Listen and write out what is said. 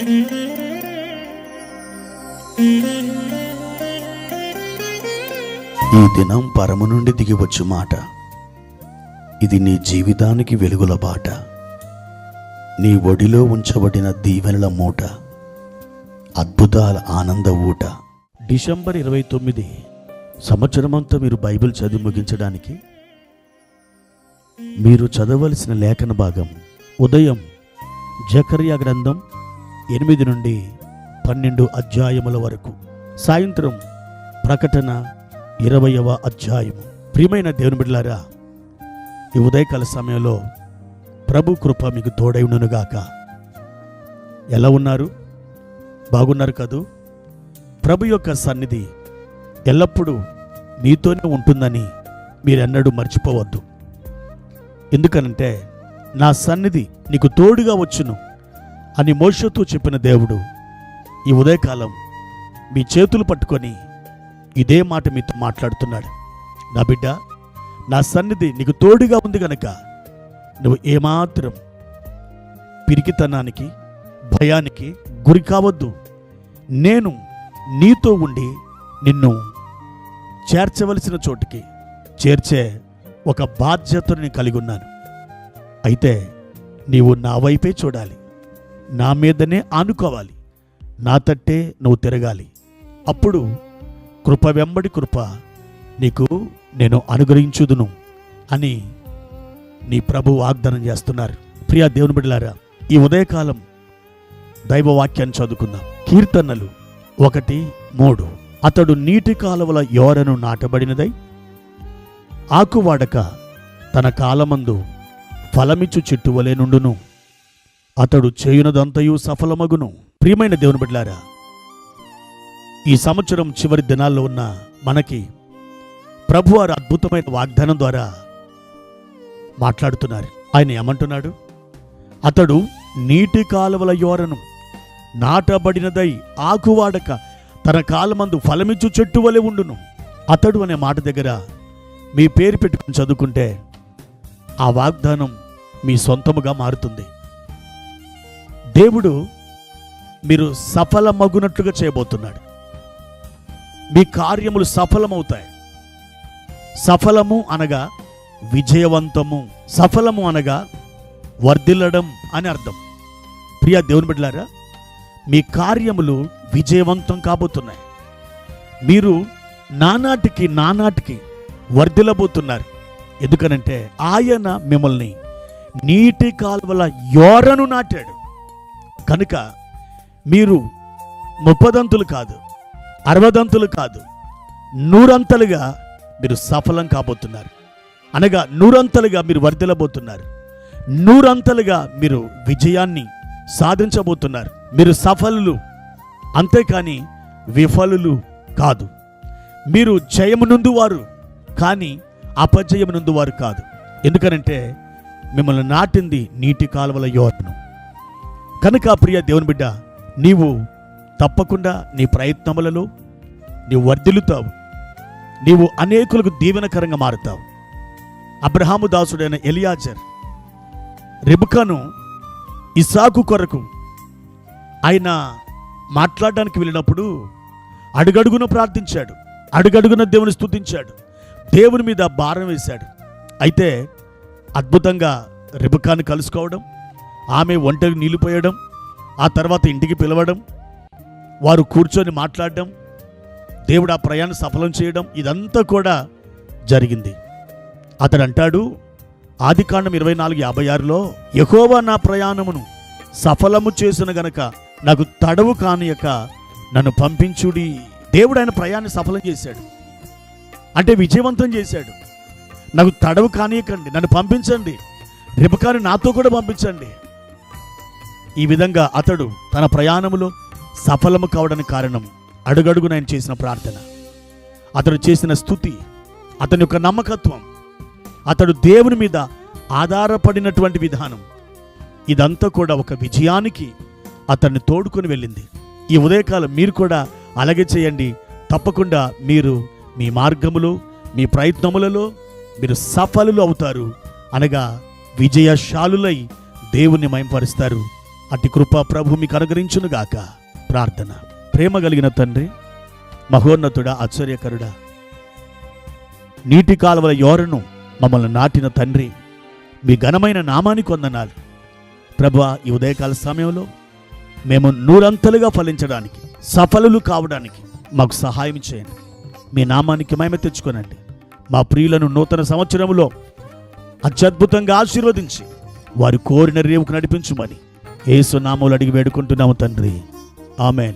ఈ దినం పరము నుండి దిగివచ్చు మాట, ఇది నీ జీవితానికి వెలుగుల బాట, నీ ఒడిలో ఉంచబడిన దీవెనల మూట, అద్భుతాల ఆనంద ఊట. డిసెంబర్ 29 సంవత్సరమంతా మీరు బైబిల్ చదివి ముగించడానికి మీరు చదవలసిన లేఖన భాగం ఉదయం జకర్యా గ్రంథం 8 నుండి 12 అధ్యాయముల వరకు, సాయంత్రం ప్రకటన 20వ అధ్యాయము. ప్రియమైన దేవుని బిడ్డలారా, ఈ ఉదయకాల సమయంలో ప్రభు కృప మీకు తోడై ఉండునుగాక. ఎలా ఉన్నారు? బాగున్నారు కదూ? ప్రభు యొక్క సన్నిధి ఎల్లప్పుడూ నీతోనే ఉంటుందని మీరెన్నడూ మర్చిపోవద్దు. ఎందుకనంటే నా సన్నిధి నీకు తోడుగా వచ్చును అని మోషేతో చెప్పిన దేవుడు ఈ ఉదయకాలం మీ చేతులు పట్టుకొని ఇదే మాట మీతో మాట్లాడుతున్నాడు. నా బిడ్డ, నా సన్నిధి నీకు తోడుగా ఉంది గనక నువ్వు ఏమాత్రం పిరికితనానికి, భయానికి గురి కావద్దు. నేను నీతో ఉండి నిన్ను చేర్చవలసిన చోటికి చేర్చే ఒక బాధ్యతను కలిగి ఉన్నాను. అయితే నీవు నా వైపే చూడాలి, నా మీదనే ఆనుకోవాలి, నా తట్టే నువ్వు తిరగాలి. అప్పుడు కృప వెంబడి కృప నీకు నేను అనుగ్రహించుదును అని నీ ప్రభు వాగ్దానం చేస్తున్నారు. ప్రియా దేవుని బిడ్డలారా, ఈ ఉదయకాలం దైవవాక్యాన్ని చదువుకుందాం. కీర్తనలు 1:3. అతడు నీటి కాలువల యోరను నాటబడినదై ఆకువాడక తన కాలమందు ఫలమిచ్చు చెట్టు వలె నుండును. అతడు చేయునదంతయు సఫలమగును. ప్రియమైన దేవుని బిడ్డలారా, ఈ సంవత్సరం చివరి దినాల్లో ఉన్న మనకి ప్రభువారు అద్భుతమైన వాగ్దానం ద్వారా మాట్లాడుతున్నారు. ఆయన ఏమంటున్నాడు? అతడు నీటి కాలువల యోరను నాటబడినదై ఆకువాడక తన కాలమందు ఫలమిచ్చు చెట్టు వలె ఉండును. అతడు అనే మాట దగ్గర మీ పేరు పెట్టుకుని చదువుకుంటే ఆ వాగ్దానం మీ సొంతముగా మారుతుంది. దేవుడు మీరు సఫలమగునట్లుగా చేయబోతున్నాడు. మీ కార్యములు సఫలమవుతాయి. సఫలము అనగా విజయవంతము, సఫలము అనగా వర్ధిల్లడం అని అర్థం. ప్రియ దేవుని బిడ్డలారా, మీ కార్యములు విజయవంతం కాబోతున్నాయి. మీరు నానాటికి వర్ధిల్లబోతున్నారు. ఎందుకనంటే ఆయన మిమ్మల్ని నీటి కాలువల యోరను నాటాడు కనుక మీరు 30 కాదు, 60 కాదు, 100 మీరు సఫలం కాబోతున్నారు. అనగా 100 మీరు వర్ధిల్లబోతున్నారు. 100 మీరు విజయాన్ని సాధించబోతున్నారు. మీరు సఫలులు, అంతేకాని విఫలులు కాదు. మీరు జయమునందువారు కానీ అపజయమునందువారు కాదు. ఎందుకనంటే మిమ్మల్ని నాటింది నీటి కాలువల యోరను కనుక. ప్రియ దేవుని బిడ్డ, నీవు తప్పకుండా నీ ప్రయత్నములలో నీవు వర్ధిల్లుతావు. నీవు అనేకులకు దీవెనకరంగా మారుతావు. అబ్రహాము దాసుడైన ఎలియాజర్ రెబెకాను ఇస్సాకు కొరకు ఆయన మాట్లాడడానికి వెళ్ళినప్పుడు అడుగడుగున ప్రార్థించాడు, అడుగడుగున దేవుని స్తుతించాడు, దేవుని మీద భారం వేశాడు. అయితే అద్భుతంగా రెబెకాను కలుసుకోవడం, ఆమె ఒంటరి నిలిపోయడం, ఆ తర్వాత ఇంటికి పిలవడం, వారు కూర్చొని మాట్లాడడం, దేవుడు ఆ ప్రయాణం సఫలం చేయడం, ఇదంతా కూడా జరిగింది. అతడు అంటాడు ఆదికాండం 24:56లో, యెహోవా నా ప్రయాణమును సఫలము చేసిన గనక నాకు తడవు కానియక నన్ను పంపించుడి. దేవుడు ఆయన ప్రయాణాన్ని సఫలం చేశాడు, అంటే విజయవంతం చేశాడు. నాకు తడవు కానియకండి, నన్ను పంపించండి, రెబెకాను నాతో కూడా పంపించండి. ఈ విధంగా అతడు తన ప్రయాణములో సఫలము కావడానికి కారణం అడుగడుగున ఆయన చేసిన ప్రార్థన, అతడు చేసిన స్తుతి, అతని యొక్క నమ్మకత్వం, అతడు దేవుని మీద ఆధారపడినటువంటి విధానం, ఇదంతా కూడా ఒక విజయానికి అతన్ని తోడుకొని వెళ్ళింది. ఈ ఉదయకాలం మీరు కూడా అలాగే చేయండి. తప్పకుండా మీరు మీ మార్గములో, మీ ప్రయత్నములలో మీరు సఫలులు అవుతారు. అనగా విజయశాలులై దేవుణ్ణి మహిమపరుస్తారు. అట్టి కృప ప్రభు మీకు అనుగ్రహించునుగాక. ప్రార్థన. ప్రేమ కలిగిన తండ్రి, మహోన్నతుడా, ఆశ్చర్యకరుడా, నీటి కాలువల యోరను మమ్మల్ని నాటిన తండ్రి, మీ ఘనమైన నామానికి వందనాలు. ప్రభువా, ఈ ఉదయకాల సమయంలో మేము నూరంతలుగా ఫలించడానికి, సఫలులు కావడానికి మాకు సహాయం చేయండి. మీ నామానికి మహిమ తెచ్చుకోనండి. మా ప్రియులను నూతన సంవత్సరంలో అత్యద్భుతంగా ఆశీర్వదించి వారు కోరిన రేవుకు నడిపించుమని యేసు నామములో అడిగి వేడుకుంటున్నాము తండ్రి. ఆమెన్.